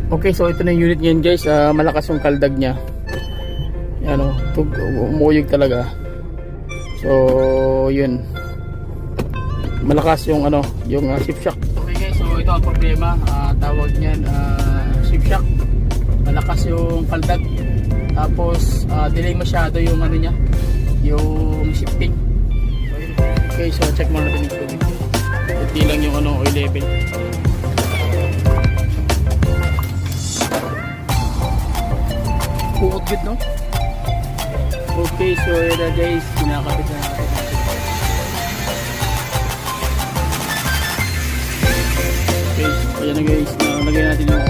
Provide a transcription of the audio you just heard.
Okay, so ito na yung unit ngayon guys. Malakas yung kaldag niya. Yan o, umuyog talaga. So yun, malakas yung ano, yung shift shock. Okay guys, so ito ang problema. Tawag niyan shift shock. Malakas yung kaldag. Tapos delay masyado yung ano niya, yung shifting. So, yun. Okay, so check muna natin yung tubig. Hindi lang yung ano, oil level. Puot good, no? Okay, so yun na guys, kinakapit na natin. Okay, so ayan na guys, nalagay natin yung